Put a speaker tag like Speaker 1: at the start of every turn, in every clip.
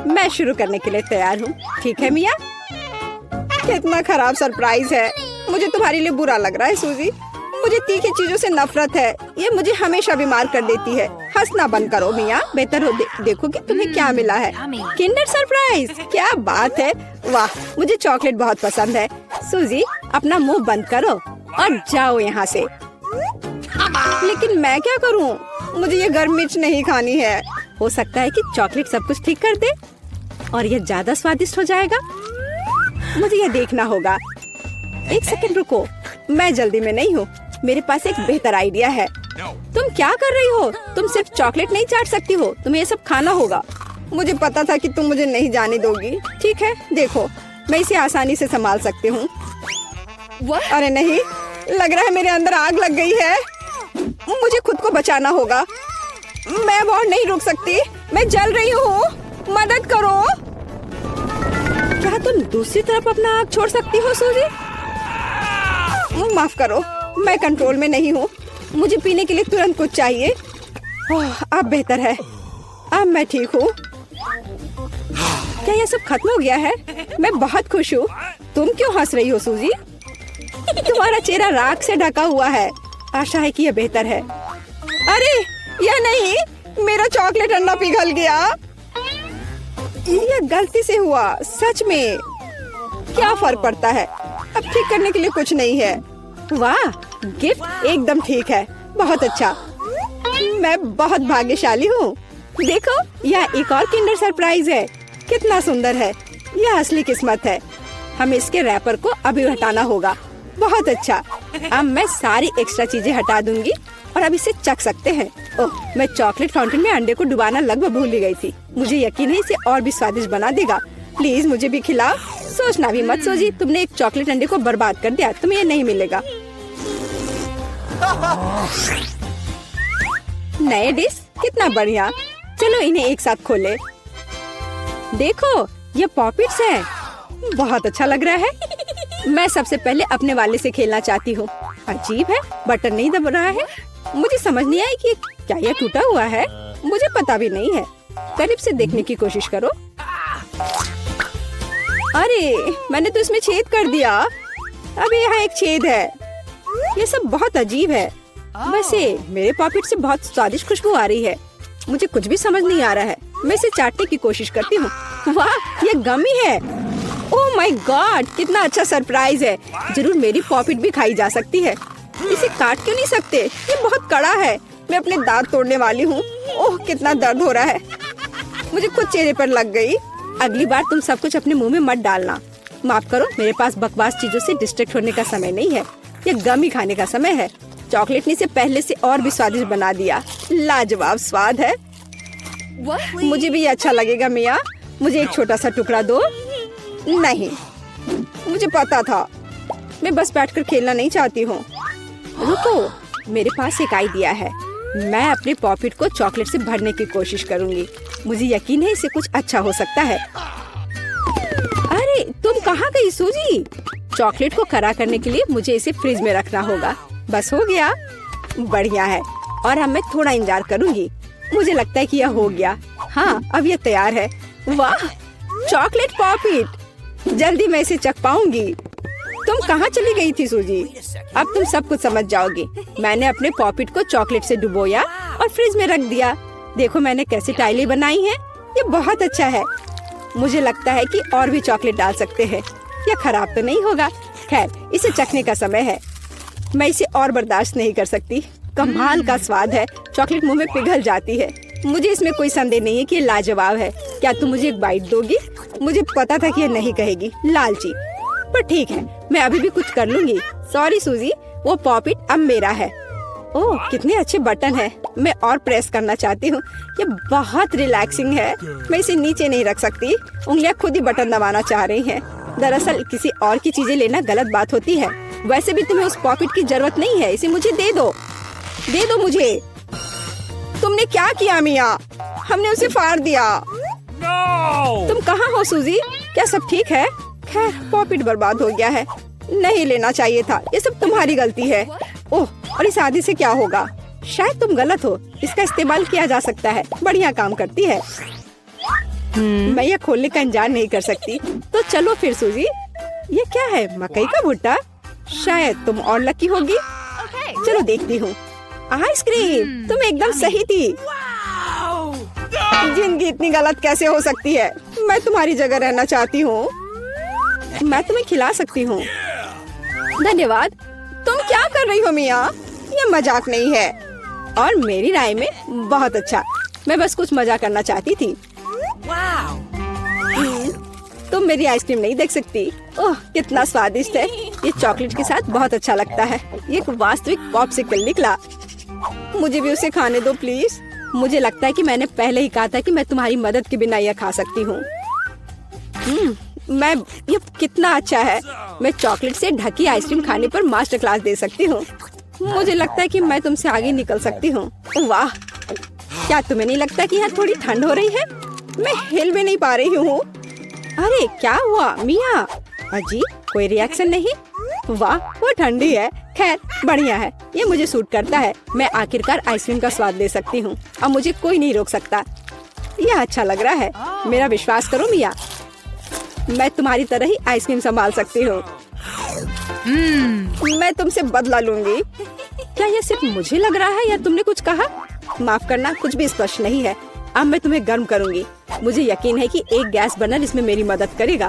Speaker 1: मैं शुरू करने के लिए तैयार हूँ। ठीक है मिया? कितना खराब सरप्राइज है। मुझे तुम्हारे लिए बुरा लग रहा है सूजी। मुझे तीखी चीजों से नफरत है। ये मुझे हमेशा बीमार कर देती है। हंसना बंद करो मिया। बेहतर हो देखो कि तुम्हें क्या मिला है। किंडर सरप्राइज, क्या बात है। वाह, मुझे चॉकलेट बहुत पसंद है। सूजी, अपना मुंह बंद करो और जाओ यहाँ से। लेकिन मैं क्या करूँ? मुझे ये गर्म मिर्च नहीं खानी है। हो सकता है कि चॉकलेट सब कुछ ठीक कर दे और ये ज्यादा स्वादिष्ट हो जाएगा। मुझे ये देखना होगा। एक सेकंड रुको, मैं जल्दी में नहीं हूँ। मेरे पास एक बेहतर आइडिया है। तुम क्या कर रही हो? तुम सिर्फ चॉकलेट नहीं चाट सकती हो, तुम्हें ये सब खाना होगा। मुझे पता था कि तुम मुझे नहीं जाने दोगी। ठीक है, देखो, मैं इसे आसानी से संभाल सकती हूँ। अरे नहीं, लग रहा है मेरे अंदर आग लग गई है। मुझे खुद को बचाना होगा। मैं और नहीं रुक सकती। मैं जल रही हूँ, मदद करो। क्या तुम दूसरी तरफ अपना आग छोड़ सकती हो सूजी? माफ करो, मैं कंट्रोल में नहीं हूँ। मुझे पीने के लिए तुरंत कुछ चाहिए। अब बेहतर है, अब मैं ठीक हूँ। क्या ये सब खत्म हो गया है? मैं बहुत खुश हूँ। तुम क्यों हंस रही हो सूजी? तुम्हारा चेहरा राख से ढका हुआ है। आशा है कि यह बेहतर है। अरे यह नहीं, मेरा चॉकलेट अंडा पिघल गया। यह गलती से हुआ, सच में। क्या फर्क पड़ता है? अब ठीक करने के लिए कुछ नहीं है। वाह, गिफ्ट एकदम ठीक है। बहुत अच्छा, मैं बहुत भाग्यशाली हूँ। देखो, यह एक और किंडर सरप्राइज है। कितना सुंदर है। यह असली किस्मत है। हमें इसके रैपर को अभी हटाना होगा। बहुत अच्छा, अब मैं सारी एक्स्ट्रा चीजें हटा दूंगी और अब इसे चख सकते हैं। ओह, मैं चॉकलेट फाउंटेन में अंडे को डुबाना लगभग भूल ही गई थी। मुझे यकीन है इसे और भी स्वादिष्ट बना देगा। प्लीज मुझे भी खिलाओ। सोचना भी मत सूजी, तुमने एक चॉकलेट अंडे को बर्बाद कर दिया। तुम्हें ये नहीं मिलेगा। नए डिश, कितना बढ़िया। चलो इन्हें एक साथ खोले। देखो, ये पॉपिट्स हैं। बहुत अच्छा लग रहा है। मैं सबसे पहले अपने वाले से खेलना चाहती हूँ। अजीब है, बटन नहीं दब रहा है। मुझे समझ नहीं आई कि क्या यह टूटा हुआ है। मुझे पता भी नहीं है। करीब से देखने की कोशिश करो। अरे, मैंने तो इसमें छेद कर दिया। अभी यहाँ एक छेद है। ये सब बहुत अजीब है। वैसे मेरे पॉकेट से बहुत स्वादिष्ट खुशबू आ रही है। मुझे कुछ भी समझ नहीं आ रहा है। मैं इसे चाटने की कोशिश करती हूँ। वाह, ये गमी है। ओह माय गॉड, कितना अच्छा सरप्राइज है। जरूर मेरी पॉकेट भी खाई जा सकती है। इसे काट क्यों नहीं सकते? ये बहुत कड़ा है। मैं अपने दांत तोड़ने वाली हूँ। ओह, कितना दर्द हो रहा है। मुझे खुद चेहरे पर लग गई। अगली बार तुम सब कुछ अपने मुंह में मत डालना। माफ करो, मेरे पास बकवास चीजों से डिस्ट्रैक्ट होने का समय नहीं है। ये गमी खाने का समय है। चॉकलेट ने इसे पहले से और भी स्वादिष्ट बना दिया। लाजवाब स्वाद है। मुझे भी ये अच्छा लगेगा मिया। मुझे एक छोटा सा टुकड़ा दो। नहीं, मुझे पता था। मैं बस बैठकर खेलना नहीं चाहती हूँ। रुको, मेरे पास एक आइडिया है। मैं अपने पॉकेट को चॉकलेट से भरने की कोशिश करूँगी। मुझे यकीन है इसे कुछ अच्छा हो सकता है। अरे, तुम कहाँ गई सूजी? चॉकलेट को कड़ा करने के लिए मुझे इसे फ्रिज में रखना होगा। बस हो गया। बढ़िया है। और अब मैं थोड़ा इंतजार करूँगी। मुझे लगता है कि यह हो गया। हाँ, अब यह तैयार है। वाह, चॉकलेट पॉकेट। जल्दी मैं इसे चख पाऊंगी। तुम कहाँ चली गई थी सूजी? अब तुम सब कुछ समझ जाओगी। मैंने अपने पॉकेट को चॉकलेट से डुबोया और फ्रिज में रख दिया। देखो मैंने कैसी टाइलें बनाई हैं। ये बहुत अच्छा है। मुझे लगता है कि और भी चॉकलेट डाल सकते हैं। यह खराब तो नहीं होगा। खैर, इसे चखने का समय है। मैं इसे और बर्दाश्त नहीं कर सकती। कमाल का स्वाद है। चॉकलेट मुंह में पिघल जाती है। मुझे इसमें कोई संदेह नहीं है कि ये लाजवाब है। क्या तुम मुझे एक बाइट दोगी? मुझे पता था कि ये नहीं कहेगी, लालची। पर ठीक है, मैं अभी भी कुछ कर लूंगी। सॉरी सूजी, वो पॉकेट अब मेरा है। ओह, कितने अच्छे बटन है। मैं और प्रेस करना चाहती हूँ। ये बहुत रिलैक्सिंग है। मैं इसे नीचे नहीं रख सकती। उंगलियां खुद ही बटन दबाना चाह रही हैं। दरअसल किसी और की चीजें लेना गलत बात होती है। वैसे भी तुम्हें उस पॉकेट की जरूरत नहीं है। इसे मुझे दे दो। दे दो मुझे। तुमने क्या किया मिया? हमने उसे फाड़ दिया। तुम कहाँ हो सूजी? क्या सब ठीक है? खैर, पॉकेट बर्बाद हो गया है। नहीं लेना चाहिए था। ये सब तुम्हारी गलती है। ओह, और इस आदि से क्या होगा? शायद तुम गलत हो। इसका इस्तेमाल किया जा सकता है। बढ़िया काम करती है। मैं ये खोलने का इंतजार नहीं कर सकती। तो चलो फिर सूजी, ये क्या है? मकई का भुट्टा? शायद तुम और लकी होगी। चलो देखती हूँ। आइसक्रीम, तुम एकदम सही थी। जिंदगी इतनी गलत कैसे हो सकती है? मैं तुम्हारी जगह रहना चाहती हूँ। मैं तुम्हें खिला सकती हूँ। धन्यवाद। तुम क्या कर रही हो मिया? ये मजाक नहीं है। और मेरी राय में बहुत अच्छा। मैं बस कुछ मजा करना चाहती थी। तुम मेरी आइसक्रीम नहीं देख सकती। ओह, कितना स्वादिष्ट है। ये चॉकलेट के साथ बहुत अच्छा लगता है। ये एक वास्तविक पॉप्सिकल निकला। मुझे भी उसे खाने दो प्लीज। मुझे लगता है कि मैंने पहले ही कहा था कि मैं तुम्हारी मदद के बिना यह खा सकती हूँ। ये कितना अच्छा है। मैं चॉकलेट से ढकी आइसक्रीम खाने पर मास्टर क्लास दे सकती हूँ। मुझे लगता है कि मैं तुमसे आगे निकल सकती हूँ। वाह, क्या तुम्हें नहीं लगता कि यहाँ थोड़ी ठंड हो रही है? मैं हिल भी नहीं पा रही हूँ। अरे क्या हुआ मिया? अजी, कोई रिएक्शन नहीं? वाह, वो ठंडी है। खैर, बढ़िया है। ये मुझे सूट करता है। मैं आखिरकार आइसक्रीम का स्वाद ले सकती हूँ। अब मुझे कोई नहीं रोक सकता। यह अच्छा लग रहा है। मेरा विश्वास करो मिया, मैं तुम्हारी तरह ही आइसक्रीम संभाल सकती हूँ। मैं तुमसे बदला लूंगी। क्या यह सिर्फ मुझे लग रहा है या तुमने कुछ कहा? माफ करना, कुछ भी स्पष्ट नहीं है। अब मैं तुम्हें गर्म करूंगी। मुझे यकीन है कि एक गैस बर्नर इसमें मेरी मदद करेगा।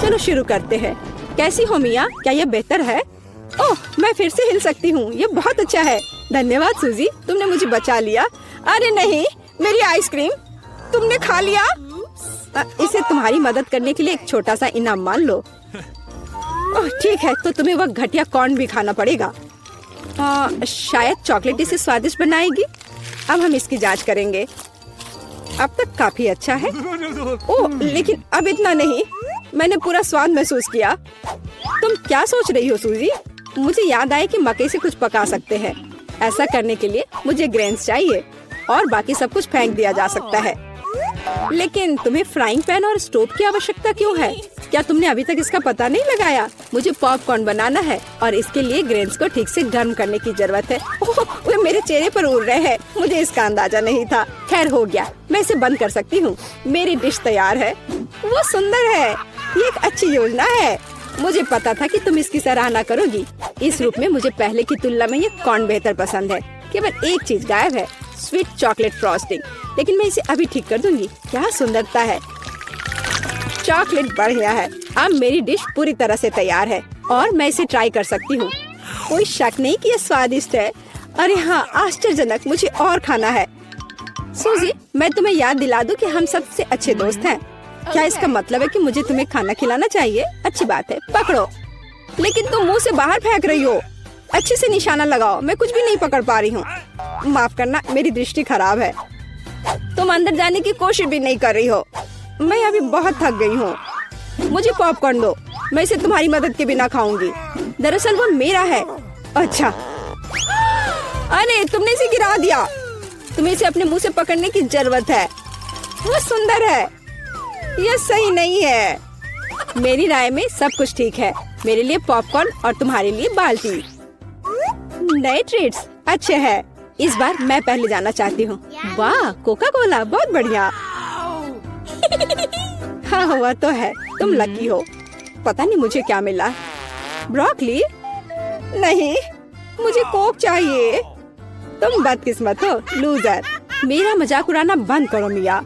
Speaker 1: चलो शुरू करते हैं। कैसी हो मिया? क्या यह बेहतर है? ओह, मैं फिर से हिल सकती हूँ। ये बहुत अच्छा है। धन्यवाद सूजी, तुमने मुझे बचा लिया। अरे नहीं, मेरी आइसक्रीम तुमने खा लिया। इसे तुम्हारी मदद करने के लिए एक छोटा सा इनाम मान लो। ओह ठीक है, तो तुम्हें वह घटिया कॉर्न भी खाना पड़ेगा। शायद चॉकलेट इसे स्वादिष्ट बनाएगी। अब हम इसकी जांच करेंगे। अब तक काफी अच्छा है। ओह, लेकिन अब इतना नहीं। मैंने पूरा स्वाद महसूस किया। तुम क्या सोच रही हो सूजी? मुझे याद आया कि मकई से कुछ पका सकते हैं। ऐसा करने के लिए मुझे ग्रेन्स चाहिए और बाकी सब कुछ फेंक दिया जा सकता है। लेकिन तुम्हें फ्राइंग पैन और स्टोव की आवश्यकता क्यों है? क्या तुमने अभी तक इसका पता नहीं लगाया? मुझे पॉपकॉर्न बनाना है और इसके लिए ग्रेन्स को ठीक से गर्म करने की जरूरत है। ओह, वे मेरे चेहरे पर उड़ रहे हैं। मुझे इसका अंदाजा नहीं था। खैर, हो गया। मैं इसे बंद कर सकती हूँ। मेरी डिश तैयार है। वो सुंदर है। ये एक अच्छी योजना है। मुझे पता था कि तुम इसकी सराहना करोगी। इस रूप में मुझे पहले की तुलना में ये कॉर्न बेहतर पसंद है। केवल एक चीज गायब है, स्वीट चॉकलेट फ्रॉस्टिंग। लेकिन मैं इसे अभी ठीक कर दूंगी। क्या सुंदरता है। चॉकलेट बढ़िया है। अब मेरी डिश पूरी तरह से तैयार है और मैं इसे ट्राई कर सकती हूँ। कोई शक नहीं कि यह स्वादिष्ट है। अरे हाँ, आश्चर्यजनक। मुझे और खाना है। सूजी, मैं तुम्हें याद दिला दूं कि हम सबसे अच्छे दोस्त हैं। क्या इसका मतलब है कि मुझे तुम्हें खाना खिलाना चाहिए? अच्छी बात है, पकड़ो। लेकिन तुम मुंह से बाहर फेंक रही हो। अच्छे से निशाना लगाओ। मैं कुछ भी नहीं पकड़ पा रही हूँ। माफ करना, मेरी दृष्टि खराब है। तुम अंदर जाने की कोशिश भी नहीं कर रही हो। मैं अभी बहुत थक गई हूँ। मुझे पॉपकॉर्न दो। मैं इसे तुम्हारी मदद के बिना खाऊंगी। दरअसल वो मेरा है। अच्छा, अरे तुमने इसे गिरा दिया। तुम्हें इसे अपने मुंह से पकड़ने की जरूरत है। वो सुंदर है। यह सही नहीं है। मेरी राय में सब कुछ ठीक है। मेरे लिए पॉपकॉर्न और तुम्हारे लिए बाल्टी। नए ट्रीट्स अच्छे हैं। इस बार मैं पहले जाना चाहती हूँ। वाह, कोका कोला, बहुत बढ़िया। हाँ, हुआ तो है। तुम लकी हो। पता नहीं मुझे क्या मिला। ब्रोकली? नहीं, मुझे कोक चाहिए। तुम बदकिस्मत हो, लूजर। मेरा मजाक उड़ाना बंद करो मिया।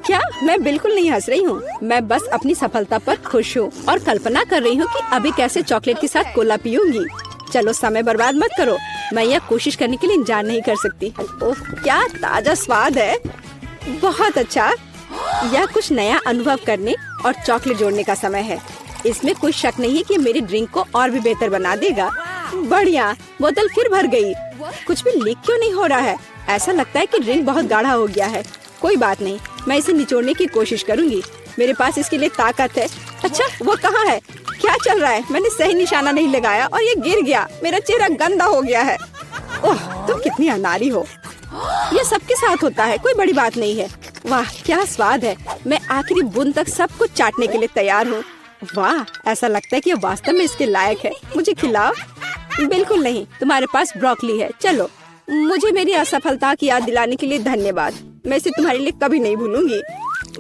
Speaker 1: क्या? मैं बिल्कुल नहीं हंस रही हूँ। मैं बस अपनी सफलता पर खुश हूँ और कल्पना कर रही हूँ कि अभी कैसे चॉकलेट के साथ कोला पीऊंगी। चलो, समय बर्बाद मत करो। मैं यह कोशिश करने के लिए इंतजार नहीं कर सकती। ओह, क्या ताजा स्वाद है। बहुत अच्छा। यह कुछ नया अनुभव करने और चॉकलेट जोड़ने का समय है। इसमें कोई शक नहीं है कि मेरी ड्रिंक को और भी बेहतर बना देगा। बढ़िया। बोतल फिर भर गई। कुछ भी लीक क्यों नहीं हो रहा है? ऐसा लगता है कि ड्रिंक बहुत गाढ़ा हो गया है। कोई बात नहीं, मैं इसे निचोड़ने की कोशिश करूंगी। मेरे पास इसके लिए ताकत है। अच्छा, वो कहाँ है? क्या चल रहा है? मैंने सही निशाना नहीं लगाया और ये गिर गया। मेरा चेहरा गंदा हो गया है। ओह, तुम कितनी अनाड़ी हो। यह सबके साथ होता है, कोई बड़ी बात नहीं है। वाह, क्या स्वाद है। मैं आखिरी बूंद तक सब कुछ चाटने के लिए तैयार हूँ। वाह, ऐसा लगता है कि यह वास्तव में इसके लायक है। मुझे खिलाओ। बिल्कुल नहीं, तुम्हारे पास ब्रोकली है। चलो, मुझे मेरी असफलता की याद दिलाने के लिए धन्यवाद। मैं इसे तुम्हारे लिए कभी नहीं भूलूंगी।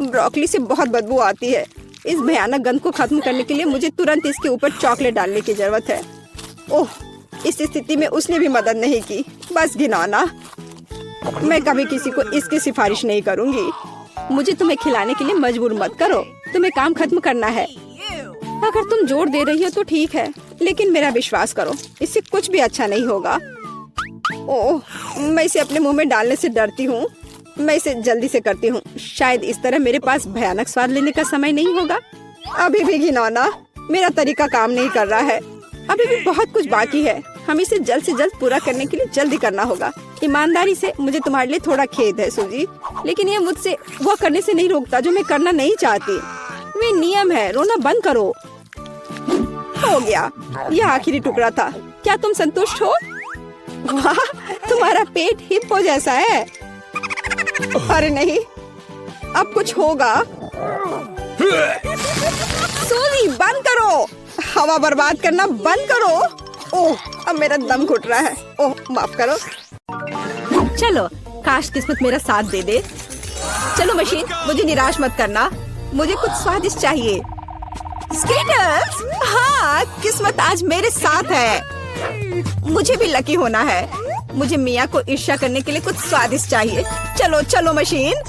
Speaker 1: ब्रोकली से बहुत बदबू आती है। इस भयानक गंध को खत्म करने के लिए मुझे तुरंत इसके ऊपर चॉकलेट डालने की जरूरत है। ओह, इस स्थिति में उसने भी मदद नहीं की। बस घिनौना। मैं कभी किसी को इसकी सिफारिश नहीं करूंगी। मुझे तुम्हें खिलाने के लिए मजबूर मत करो। तुम्हें काम खत्म करना है। अगर तुम जोर दे रही हो तो ठीक है, लेकिन मेरा विश्वास करो, इससे कुछ भी अच्छा नहीं होगा। ओह, मैं इसे अपने मुंह में डालने से डरती हूँ। मैं इसे जल्दी से करती हूँ। शायद इस तरह मेरे पास भयानक स्वाद लेने का समय नहीं होगा। अभी भी घिनौना। मेरा तरीका काम नहीं कर रहा है। अभी भी बहुत कुछ बाकी है। हम इसे जल्द से जल्द पूरा करने के लिए जल्दी करना होगा। ईमानदारी से मुझे तुम्हारे लिए थोड़ा खेद है सूजी, लेकिन ये मुझसे वो करने से नहीं रोकता जो मैं करना नहीं चाहती। वे नियम है। रोना बंद करो। हो गया। यह आखिरी टुकड़ा था। क्या तुम संतुष्ट हो? वाह, तुम्हारा पेट हिप्पो जैसा है। अरे नहीं, अब कुछ होगा। सूजी बंद करो। हवा बर्बाद करना बंद करो। ओह, अब मेरा दम घुट रहा है। ओह, माफ करो। चलो, काश किस्मत मेरा साथ दे दे। चलो मशीन, मुझे निराश मत करना। मुझे कुछ स्वादिष्ट चाहिए। स्कीटर्स, हाँ, किस्मत आज मेरे साथ है। मुझे भी लकी होना है। मुझे मिया को ईर्ष्या करने के लिए कुछ स्वादिष्ट चाहिए। चलो चलो मशीन।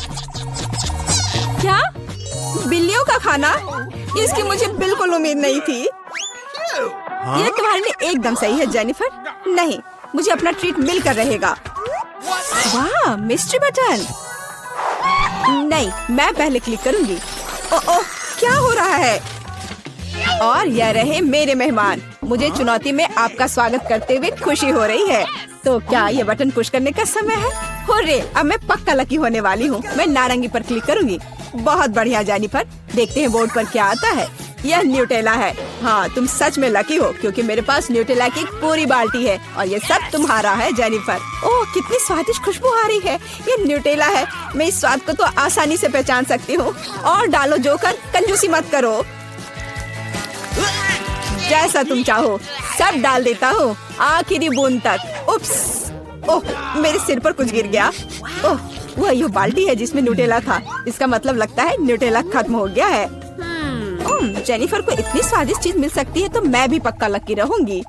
Speaker 1: क्या? बिल्लियों का खाना? इसकी मुझे बिल्कुल उम्मीद नहीं थी। यह तुम्हारे लिए एकदम सही है जेनिफर। नहीं, मुझे अपना ट्रीट मिलकर रहेगा। वाह, मिस्ट्री बटन। नहीं, मैं पहले क्लिक करूंगी। ओह, क्या हो रहा है? और यह रहे मेरे मेहमान। मुझे चुनौती में आपका स्वागत करते हुए खुशी हो रही है। तो क्या ये बटन पुश करने का समय है? हुर्रे, अब मैं पक्का लकी होने वाली हूँ। मैं नारंगी पर क्लिक करूंगी। बहुत बढ़िया जेनिफर। देखते हैं बोर्ड पर क्या आता है। यह न्यूटेला है। हाँ, तुम सच में लकी हो, क्योंकि मेरे पास न्यूटेला की एक पूरी बाल्टी है और ये सब तुम्हारा है जेनिफर। ओह, कितनी स्वादिष्ट खुशबू आ रही है। ये न्यूटेला है। मैं इस स्वाद को तो आसानी से पहचान सकती हूँ। और डालो जोकर, कंजूसी मत करो। जैसा तुम चाहो, सब डाल देता हूँ, आखिरी बूंद तक। उप्स, ओह, मेरे सिर पर कुछ गिर गया। ओह, वह ये बाल्टी है जिसमें न्यूटेला था। इसका मतलब लगता है न्यूटेला खत्म हो गया है। जेनिफर को इतनी स्वादिष्ट चीज मिल सकती है तो मैं भी पक्का लकी रहूंगी।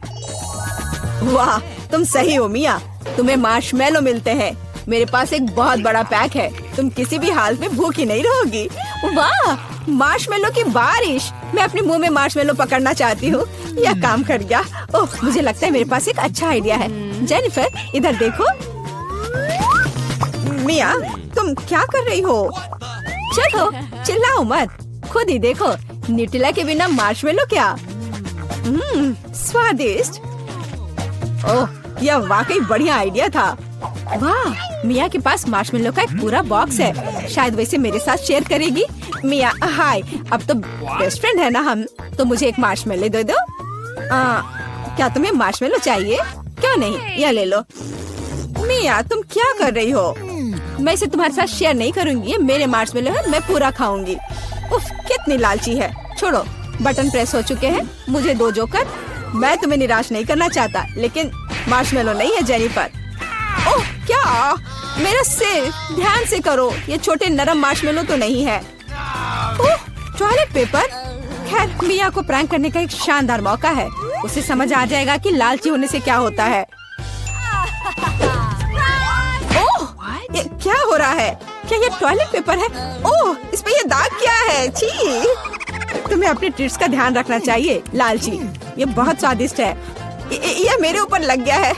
Speaker 1: वाह, तुम सही हो मिया। तुम्हें मार्शमेलो मिलते हैं। मेरे पास एक बहुत बड़ा पैक है। तुम किसी भी हालत में भूखी नहीं रहोगी। वाह, मार्शमेलो की बारिश। मैं अपने मुंह में मार्शमेलो पकड़ना चाहती हूँ। यह काम कर गया। ओह, मुझे लगता है मेरे पास एक अच्छा आइडिया है। जेनिफर, इधर देखो। मिया, तुम क्या कर रही हो? चलो, चिल्लाओ मत, खुद ही देखो। न्यूटेला के बिना मार्शमेलो क्या? स्वादिष्ट। ओह, यह वाकई बढ़िया आइडिया था। वाह, मिया के पास मार्शमेलो का एक पूरा बॉक्स है। शायद वैसे मेरे साथ शेयर करेगी। मिया, हाय, अब तो बेस्ट फ्रेंड है ना हम। तो मुझे एक मार्शमेलो दे दो। क्या तुम्हें मार्शमेलो चाहिए? क्यों नहीं, यह ले लो। मिया, तुम क्या कर रही हो? मैं इसे तुम्हारे साथ शेयर नहीं करूंगी। ये मेरे मार्शमेलो है, मैं पूरा खाऊंगी। उफ, कितनी लालची है। छोड़ो, बटन प्रेस हो चुके हैं। मुझे दो जोकर। मैं तुम्हें निराश नहीं करना चाहता, लेकिन मार्शमेलो नहीं है जेनिफर। ओह, क्या? मेरा सिर, ध्यान से करो। ये छोटे नरम मार्शमेलो तो नहीं है। ओह, टॉयलेट पेपर। खैर, मिया को प्रैंक करने का एक शानदार मौका है। उसे समझ आ जाएगा कि लालची होने से क्या होता है। ओह, ये क्या हो रहा है? क्या ये टॉयलेट पेपर है? ओह, इस पे ये दाग क्या है? छी! तुम्हें अपने ट्रीट्स का ध्यान रखना चाहिए, लालची। ये बहुत स्वादिष्ट है। ये मेरे ऊपर लग गया है।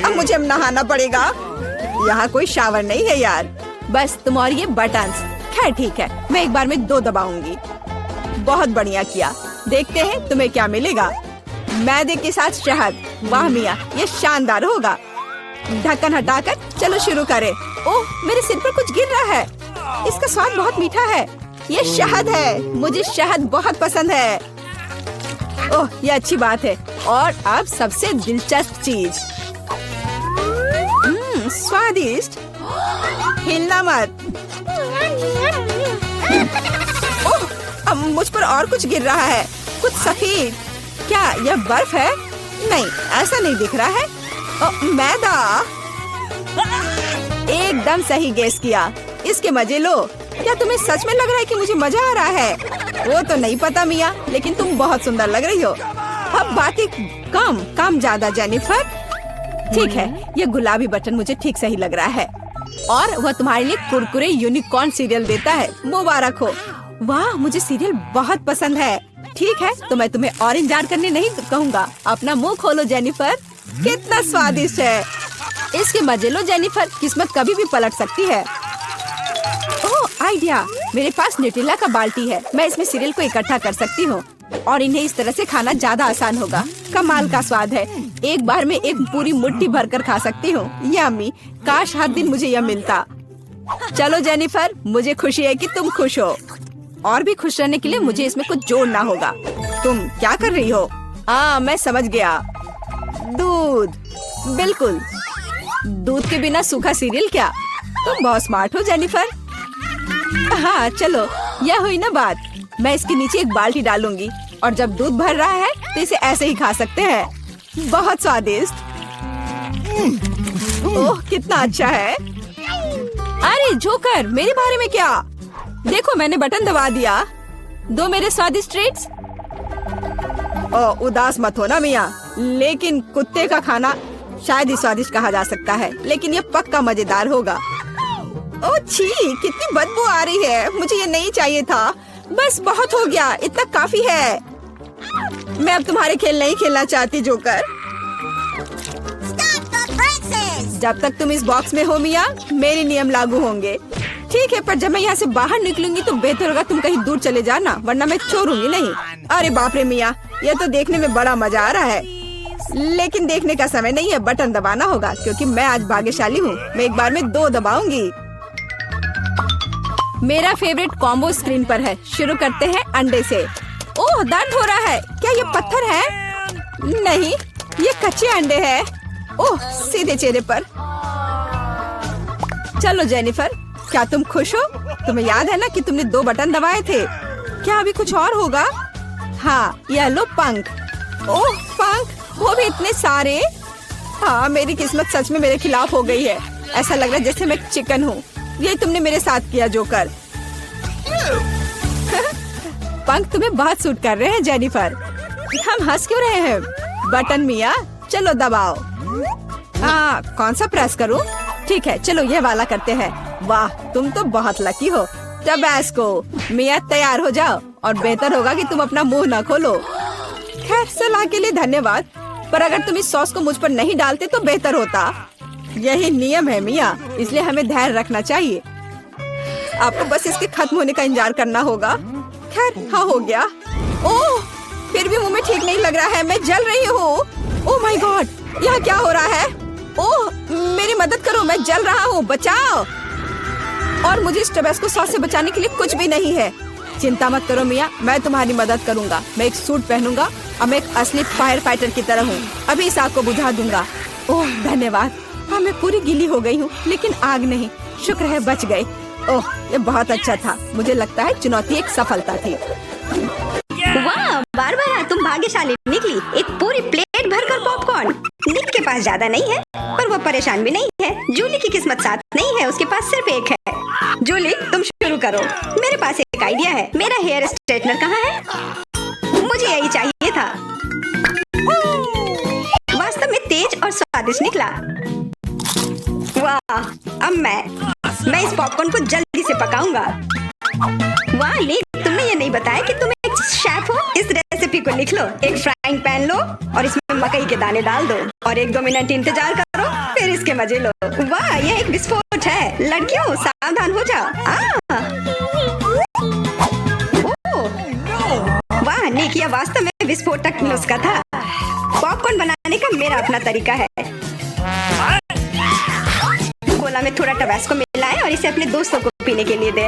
Speaker 1: अब मुझे नहाना पड़ेगा। यहाँ कोई शावर नहीं है यार। बस तुम और ये बटन्स। खैर ठीक है, मैं एक बार में 2 दबाऊंगी। बहुत बढ़िया किया। देखते हैं तुम्हें क्या मिलेगा। मैदे के साथ शहद। वाह मिया, ये शानदार होगा। ढक्कन हटाकर चलो शुरू करें। ओह, मेरे सिर पर कुछ गिर रहा है। इसका स्वाद बहुत मीठा है। ये शहद है। मुझे शहद बहुत पसंद है। ओह, ये अच्छी बात है। और अब सबसे दिलचस्प चीज। स्वादिष्ट। हिलना मत। ओह, अब मुझ पर और कुछ गिर रहा है। कुछ सफेद। क्या यह बर्फ है? नहीं, ऐसा नहीं दिख रहा है। मैदा। एकदम सही गेस किया। इसके मजे लो। क्या तुम्हें सच में लग रहा है कि मुझे मजा आ रहा है? वो तो नहीं पता मिया, लेकिन तुम बहुत सुंदर लग रही हो। अब बातें कम काम ज्यादा जेनिफर। ठीक है, ये गुलाबी बटन मुझे ठीक सही लग रहा है और वह तुम्हारे लिए कुरकुरे यूनिकॉर्न सीरियल देता है। मुबारक हो। वाह, मुझे सीरियल बहुत पसंद है। ठीक है, तो मैं तुम्हें और इंतजार करने नहीं कहूँगा। अपना मुंह खोलो जेनिफर। कितना स्वादिष्ट है। इसके मजे लो जेनिफर, किस्मत कभी भी पलट सकती है। ओह आइडिया, मेरे पास न्यूटेला का बाल्टी है। मैं इसमें सीरियल को इकट्ठा कर सकती हूँ और इन्हें इस तरह से खाना ज्यादा आसान होगा। कमाल का स्वाद है। एक बार में एक पूरी मुट्ठी भरकर खा सकती हूँ। यम्मी, काश हर दिन मुझे यह मिलता। चलो जेनिफर, मुझे खुशी है कि तुम खुश हो। और भी खुश रहने के लिए मुझे इसमें कुछ जोड़ना होगा। तुम क्या कर रही हो? मैं समझ गया। दूध, बिल्कुल। दूध के बिना सूखा सीरियल क्या? तुम बहुत स्मार्ट हो जेनिफर। हाँ चलो, यह हुई ना बात। मैं इसके नीचे एक बाल्टी डालूंगी और जब दूध भर रहा है तो इसे ऐसे ही खा सकते हैं। बहुत स्वादिष्ट। ओह कितना अच्छा है। अरे जोकर, मेरे बारे में क्या? देखो मैंने बटन दबा दिया। दो मेरे स्वादिष्ट ट्रीट्स। उदास मत हो ना मिया, लेकिन कुत्ते का खाना शायद ही स्वादिष्ट कहा जा सकता है, लेकिन ये पक्का मजेदार होगा। ओह छी, कितनी बदबू आ रही है। मुझे ये नहीं चाहिए था। बस बहुत हो गया, इतना काफी है। मैं अब तुम्हारे खेल नहीं खेलना चाहती जोकर। जब तक तुम इस बॉक्स में हो मिया, मेरे नियम लागू होंगे। ठीक है, पर जब मैं यहाँ से बाहर निकलूंगी तो बेहतर होगा तुम कहीं दूर चले जाना, वरना मैं छोड़ूंगी नहीं। अरे बाप रे मिया, यह तो देखने में बड़ा मजा आ रहा है, लेकिन देखने का समय नहीं है। बटन दबाना होगा क्योंकि मैं आज भाग्यशाली हूँ। मैं एक बार में 2 दबाऊंगी। मेरा फेवरेट कॉम्बो स्क्रीन पर है। शुरू करते हैं अंडे से। ओह दर्द हो रहा है। क्या ये पत्थर है? नहीं, ये कच्चे अंडे हैं। ओह सीधे चेहरे पर। चलो जेनिफर, क्या तुम खुश हो? तुम्हें याद है ना कि तुमने 2 बटन दबाए थे? क्या अभी कुछ और होगा? हाँ, यह लो पंख। ओह पंख, वो भी इतने सारे। हाँ, मेरी किस्मत सच में मेरे खिलाफ हो गई है। ऐसा लग रहा है जैसे मैं चिकन हूँ। यही तुमने मेरे साथ किया जोकर। पंख तुम्हें बहुत सूट कर रहे हैं जेनिफर। हम हंस क्यों रहे हैं? बटन मिया, चलो दबाओ। कौन सा प्रेस करूं? ठीक है, चलो ये वाला करते हैं। वाह, तुम तो बहुत लकी हो। टबैस्को। मिया तैयार हो जाओ और बेहतर होगा कि तुम अपना मुंह न खोलो। खैर, सलाह के लिए धन्यवाद, पर अगर तुम इस सॉस को मुझ पर नहीं डालते तो बेहतर होता। यही नियम है मिया, इसलिए हमें धैर्य रखना चाहिए। आपको बस इसके खत्म होने का इंतजार करना होगा। खैर, हाँ हो गया। ओह, फिर भी मुंह में ठीक नहीं लग रहा है। मैं जल रही हूँ। ओह माय गॉड, यह क्या हो रहा है? ओह मेरी मदद करो, मैं जल रहा हूँ, बचाओ। और मुझे इस टबैस्को सॉस से बचाने के लिए कुछ भी नहीं है। चिंता मत करो मिया, मैं तुम्हारी मदद करूँगा। मैं एक सूट पहनूंगा और मैं एक असली फायर फाइटर की तरह हूँ। अभी इस आग को बुझा दूंगा। ओह धन्यवाद। हाँ, मैं पूरी गीली हो गई हूँ, लेकिन आग नहीं। शुक्र है बच गए। ओह, ये बहुत अच्छा था। मुझे लगता है चुनौती एक सफलता थी।
Speaker 2: वाह बारबरा, तुम भाग्यशाली निकली। एक पूरी प्लेट भरकर पॉपकॉर्न। निक के पास ज्यादा नहीं है, पर वो परेशान भी नहीं है। जूली की किस्मत साथ नहीं है, उसके पास सिर्फ एक है। जूली, तुम शुरू करो। मेरे पास एक आइडिया है। मेरा हेयर स्ट्रेटनर कहाँ है? मुझे यही चाहिए था। वास्तव में तेज और स्वादिष्ट निकला। वाह, अब मैं इस पॉपकॉर्न को जल्दी से पकाऊंगा। वाह निक, तुमने ये नहीं बताया कि तुम एक शेफ हो। इस रेसिपी को लिख लो। एक फ्राइंग पैन लो और इसमें मकई के दाने डाल दो और 1-2 मिनट इंतजार करो, फिर इसके मजे लो। वाह, यह एक विस्फोट है। लड़कियों सावधान हो जाओ। वाह निक, यह वास्तव में विस्फोटक नुस्खा था। पॉपकॉर्न बनाने का मेरा अपना तरीका है। कोला में थोड़ा टबैस्को मिलाएं और इसे अपने दोस्तों को पीने के लिए दें।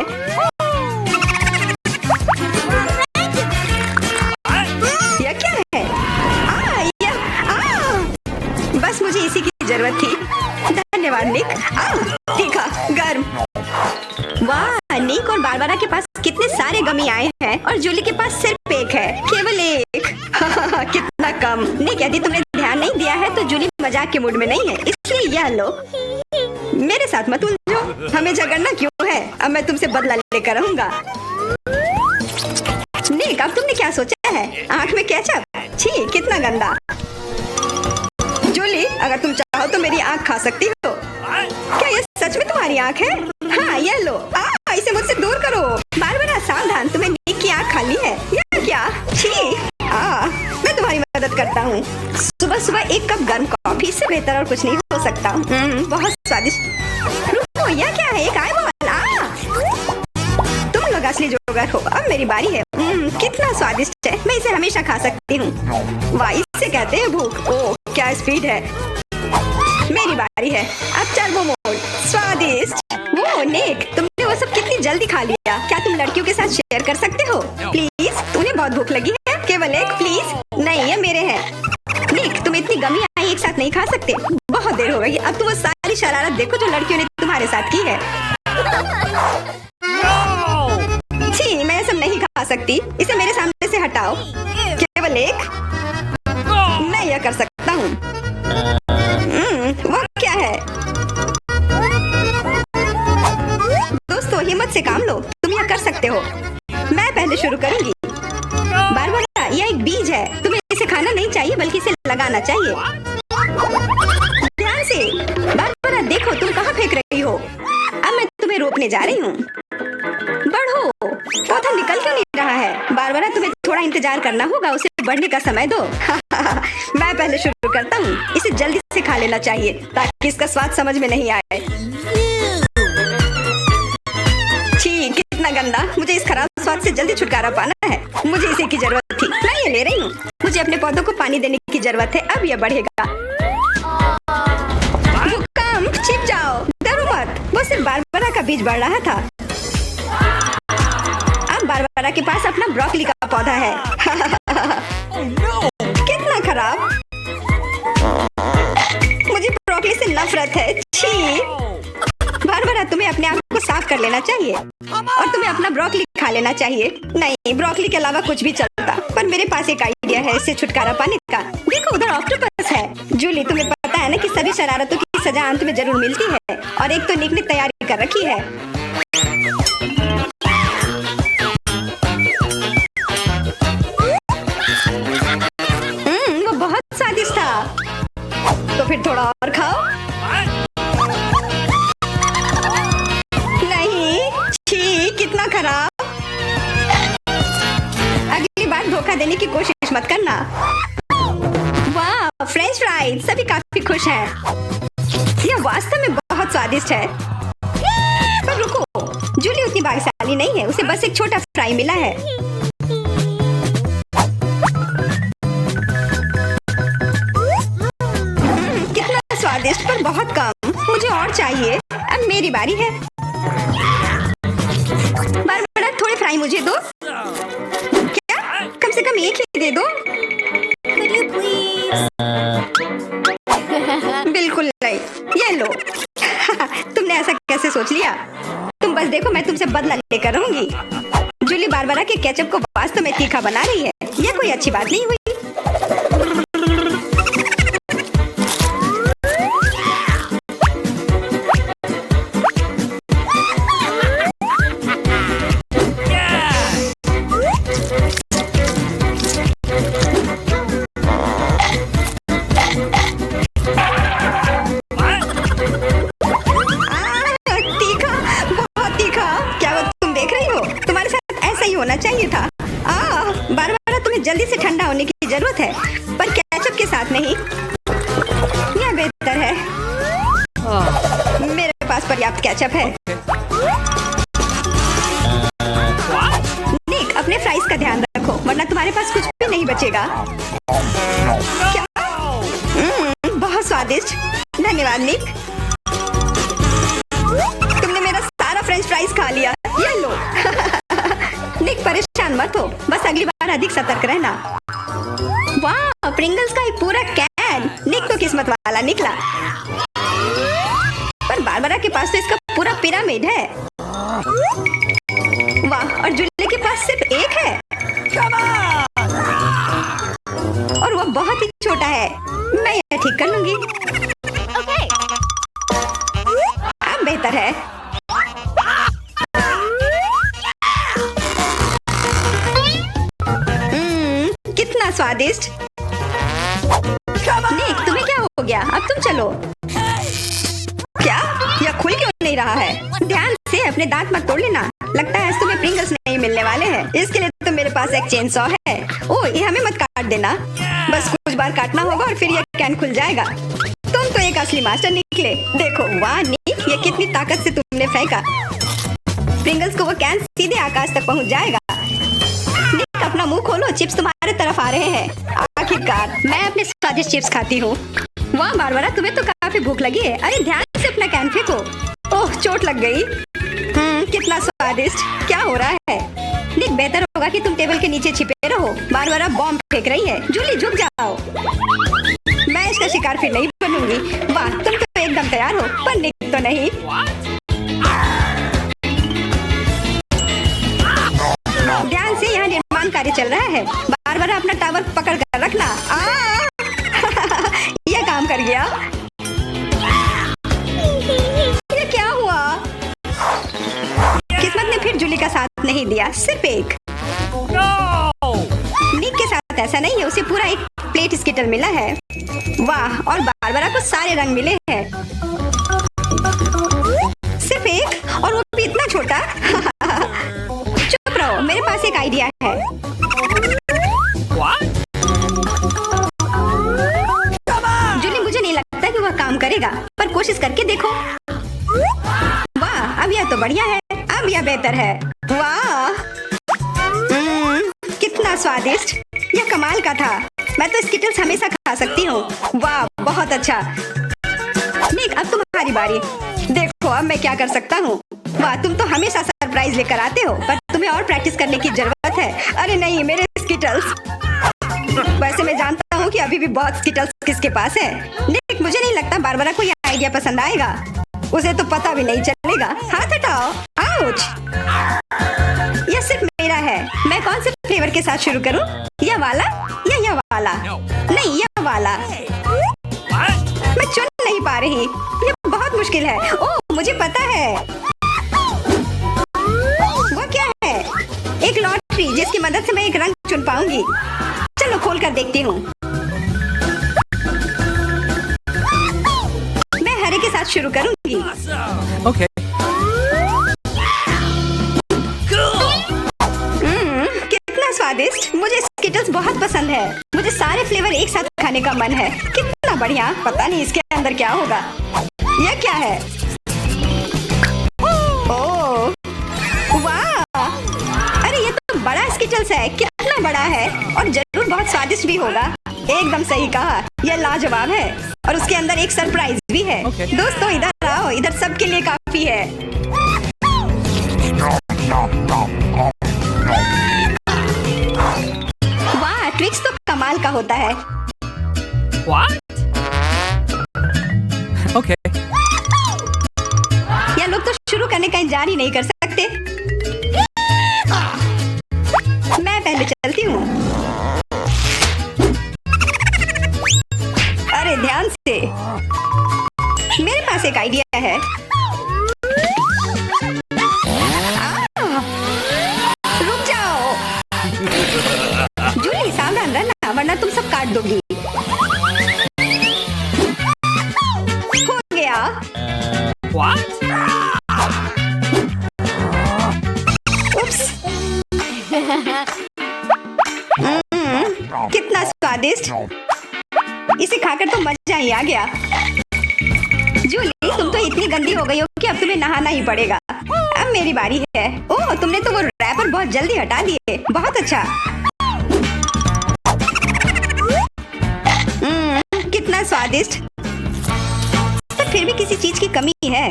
Speaker 2: यह क्या है? बस मुझे इसी की जरूरत थी। धन्यवाद निक। तीखा, गर्म। वाह, निक और बारबरा के पास कितने सारे गमी आए हैं और जूली के पास सिर्फ एक है, केवल एक। कितना कम। निक, यदि तुमने ध्यान नहीं दिया है तो जूली मजाक के मूड में नहीं है, इसलिए यह लो। मेरे साथ मत उलझो, हमें झगड़ना क्यों है? अब मैं तुमसे बदला लेकर रहूंगा। निक, अब तुमने क्या सोचा है? आँख में केचप? छी, कितना गंदा। जूली, अगर तुम चाहो तो मेरी आँख खा सकती हो। क्या ये सच में तुम्हारी आँख है? हाँ, ये लो। इसे मुझसे दूर करो। बारबरा, सावधान, तुम्हें निक की आँख खाली है। यह क्या? छी। मैं तुम्हारी मदद करता हूँ। सुबह सुबह एक कप गर्म कॉफी, इससे बेहतर और कुछ नहीं हो सकता। बहुत स्वादिष्ट। रुको, यह क्या है? एक आईबॉल। तुम लोग असली जोकर हो। अब मेरी बारी है। कितना स्वादिष्ट है। मैं इसे हमेशा खा सकती हूँ। वाह, इसे कहते हैं भूख। ओह, क्या स्पीड है। मेरी बारी है। अब टर्बो मोड। स्वादिष्ट। वो निक, तुमने वो सब कितनी जल्दी खा लिया। क्या तुम लड़कियों के साथ शेयर कर सकते हो? प्लीज, उन्हें बहुत भूख लगी है। केवल एक, प्लीज। नहीं, ये मेरे हैं। निक, तुम इतनी गमी आई एक साथ नहीं खा सकते। बहुत देर हो गई। अब तुम वो सारी शरारत देखो जो लड़कियों ने तुम्हारे साथ की है। छी, मैं सब नहीं खा सकती। इसे मेरे सामने से हटाओ। केवल एक। मैं यह कर सकता हूँ। वो क्या है? दोस्तों, हिम्मत से काम लो। तुम यह कर सकते हो। मैं पहले शुरू करूंगी। बारबरा, यह एक बीज है। तुम्हें इसे खाना नहीं चाहिए, बल्कि इसे लगाना चाहिए। ध्यान से। बारबरा, देखो तुम कहाँ फेंक रही हो। अब मैं तुम्हें रोकने जा रही हूँ। बढ़ो। पौधा निकल क्यों नहीं रहा है? बारबरा, तुम्हें थोड़ा इंतजार करना होगा। उसे बढ़ने का समय दो। मैं पहले शुरू करता हूँ। इसे जल्दी से खा लेना चाहिए ताकि इसका स्वाद समझ में नहीं आए। छी, कितना गंदा। मुझे इस खराब स्वाद से जल्दी छुटकारा पाना है। मुझे इसे की जरूरत थी। मैं ये ले रही हूँ। मुझे अपने पौधों को पानी देने की जरूरत है। अब यह बढ़ेगा। भूकंप, छिप जाओ। डरो मत। वो सिर्फ बारबरा का बीज बढ़ रहा था। अब बारबरा के पास अपना ब्रोकली का पौधा है। कितना खराब। मुझे ब्रोकली से नफरत है। छी। बारबरा, तुम्हें अपने आप को साफ कर लेना चाहिए और तुम्हें अपना ब्रोकली खा लेना चाहिए। नहीं, ब्रोकली के अलावा कुछ भी चलता, पर मेरे पास एक आइडिया है इससे छुटकारा पाने का। देखो, उधर ऑक्टोपस है। जूली, तुम्हें पता है ना कि सभी शरारतों की सजा अंत में जरूर मिलती है, और एक तो निक ने तैयारी कर रखी है। वो बहुत स्वादिष्ट था। तो फिर थोड़ा और खाओ। कितना खराब। अगली बार धोखा देने की कोशिश मत करना। वाह, फ्रेंच फ्राइज। सभी काफी खुश हैं। यह वास्तव में बहुत स्वादिष्ट है। पर रुको, जूली उतनी भाग्यशाली नहीं है। उसे बस एक छोटा फ्राई मिला है। कितना स्वादिष्ट, पर बहुत कम। मुझे और चाहिए। अब मेरी बारी है। बारबरा, थोड़े फ्राई मुझे दो। क्या? कम से कम एक ही दे दो। बिल्कुल नहीं। ये लो। तुमने ऐसा कैसे सोच लिया? तुम बस देखो, मैं तुमसे बदला लेकर रहूंगी। जूली बारबरा के केचप को वास्तव में तीखा बना रही है। यह कोई अच्छी बात नहीं हुई। होना चाहिए था। बारबरा, तुम्हें जल्दी से ठंडा होने की जरूरत है, पर केचप के साथ नहीं। यह बेहतर है। मेरे पास पर्याप्त केचप है। निक, अपने फ्राइज का ध्यान रखो, वरना तुम्हारे पास कुछ भी नहीं बचेगा। क्या? बहुत स्वादिष्ट। धन्यवाद निक। तुमने मेरा सारा फ्रेंच फ्राइज खा लिया। ये लो। निक, परेशान मत हो। बस अगली बार अधिक सतर्क रहना। वाह, प्रिंगल्स का एक पूरा कैन। निक तो किस्मत वाला निकला। पर बारबरा के पास तो इसका पूरा पिरामिड है। वाह, और जूली के पास सिर्फ एक है। और वो बहुत ही छोटा है। मैं यह ठीक कर लूंगी। अब बेहतर है। स्वादिष्ट। निक, तुम्हें क्या हो गया? अब तुम चलो। क्या? यह खुल क्यों नहीं रहा है? ध्यान से अपने दांत मत तोड़ लेना। लगता है तुम्हें प्रिंगल्स नहीं मिलने वाले हैं। इसके लिए तो मेरे पास एक चेन सॉ है। ओह, ये हमें मत काट देना। बस कुछ बार काटना होगा और फिर यह कैन खुल जाएगा। तुम तो एक असली मास्टर निकले। देखो, वाह निक, ये कितनी ताकत से तुमने फेंका। प्रिंगल्स को वो कैन सीधे आकाश तक पहुंच जाएगा। निक, अपना मुंह खोलो, चिप्स तुम्हारे तरफ आ रहे हैं। आखिरकार मैं अपने स्वादिष्ट चिप्स खाती हूँ। वाह बारबरा, तुम्हें तो काफी भूख लगी है। अरे ध्यान से अपना कैन फेंको। ओह, चोट लग गई। कितना स्वादिष्ट। क्या हो रहा है? निक, बेहतर होगा कि तुम टेबल के नीचे छिपे रहो। बारबरा बॉम्ब फेंक रही है। जूली, झुक जाओ। मैं इसका शिकार फिर नहीं बनूंगी। वाह, तुम तो एकदम तैयार हो, पर निक तो नहीं। ध्यान से, यहाँ निर्माण कार्य चल रहा है। बारबरा अपना टावर पकड़ कर रखना। यह काम कर गया। ये क्या हुआ? किस्मत ने फिर जूली का साथ नहीं दिया, सिर्फ एक। निक के साथ ऐसा नहीं है, उसे पूरा एक प्लेट स्किटल मिला है। वाह, और बारबरा को सारे रंग मिले हैं। सिर्फ एक, और वो भी इतना छोटा। चुप रहो, मेरे पास एक आइडिया है। जूली, मुझे नहीं लगता कि वह काम करेगा, पर कोशिश करके देखो। वाह, अब यह तो बढ़िया है। अब यह बेहतर है। वाह, कितना स्वादिष्ट। यह कमाल का था। मैं तो स्किटल्स हमेशा खा सकती हूँ। वाह, बहुत अच्छा। निक, अब तुम्हारी बारी। देखो अब मैं क्या कर सकता हूँ। वाह, तुम तो हमेशा सरप्राइज लेकर आते हो, पर तुम्हें और प्रैक्टिस करने की जरूरत है। अरे नहीं, मेरे स्किटल्स। वैसे मैं जानता हूँ कि अभी भी बहुत स्किटल्स किसके पास है। निक, मुझे नहीं लगता बारबरा को यह आइडिया पसंद आएगा। उसे तो पता भी नहीं चलेगा। हाथ हटाओ। आउच! यह सिर्फ मेरा है। मैं कौन से फ्लेवर के साथ शुरू करूं? यह वाला या यह वाला? नहीं, यह वाला। मैं चुन नहीं पा रही। यह बहुत मुश्किल है। ओह, मुझे पता है। वो क्या है? एक लॉटरी जिसकी मदद से मैं एक रंग चुन पाऊंगी। चलो खोल कर देखती हूँ। मैं हरे के साथ शुरू करूंगी।
Speaker 3: Okay.
Speaker 2: कितना स्वादिष्ट। मुझे स्किटल्स बहुत पसंद है। मुझे सारे फ्लेवर एक साथ खाने का मन है। कितना बढ़िया। पता नहीं इसके अंदर क्या होगा। यह क्या है? ओह, वाह! अरे ये तो बड़ा स्किटल्स है। कितना बड़ा है, और जरूर बहुत स्वादिष्ट भी होगा। एकदम सही कहा। यह लाजवाब है, और उसके अंदर एक सरप्राइज भी है।
Speaker 3: Okay.
Speaker 2: दोस्तों, इधर आओ। इधर सबके लिए काफी है। वाह, ट्रिक्स तो कमाल का होता है।
Speaker 3: What? Okay.
Speaker 2: यह लोग तो शुरू करने का इंतजार ही नहीं कर सकते। मैं पहले चलती हूँ। अरे ध्यान से। मेरे पास एक आइडिया है। रुक जाओ। जूली, सावधान रहना, वरना तुम सब काट दोगी। हो गया।
Speaker 3: What?
Speaker 2: उप्स। कितना स्वादिष्ट। इसे खाकर तो मजा ही आ गया। जूली, तुम तो इतनी गंदी हो गई हो कि अब तुम्हें नहाना ही पड़ेगा। अब मेरी बारी है। ओह, तुमने तो वो रैपर बहुत जल्दी हटा दिए। बहुत अच्छा। कितना स्वादिष्ट। पर फिर भी किसी चीज की कमी है।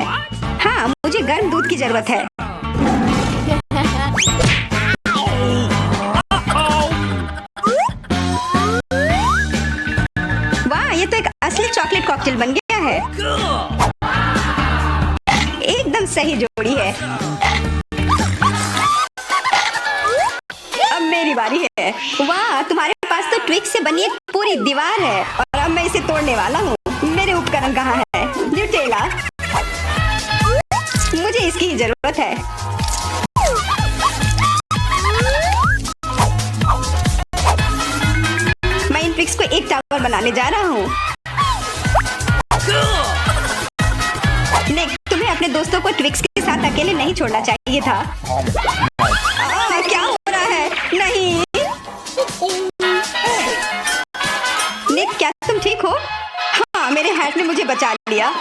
Speaker 2: हाँ, मुझे गर्म दूध की जरूरत है। वाह, ये तो एक असली चॉकलेट कॉकटेल बन गया है। एकदम सही जोड़ी है। अब मेरी बारी है। वाह, तुम्हारे पास तो ट्विक्स से बनी एक पूरी दीवार है, और अब मैं इसे तोड़ने वाला हूँ। मेरे उपकरण कहाँ है? न्यूटेला। मुझे इसकी ही जरूरत है। और बनाने जा रहा हूँ। निक, तुम्हें अपने दोस्तों को ट्विक्स के साथ अकेले नहीं छोड़ना चाहिए था। क्या हो रहा है? नहीं निक, क्या तुम ठीक हो? हाँ, मेरे हैट ने मुझे बचा लिया।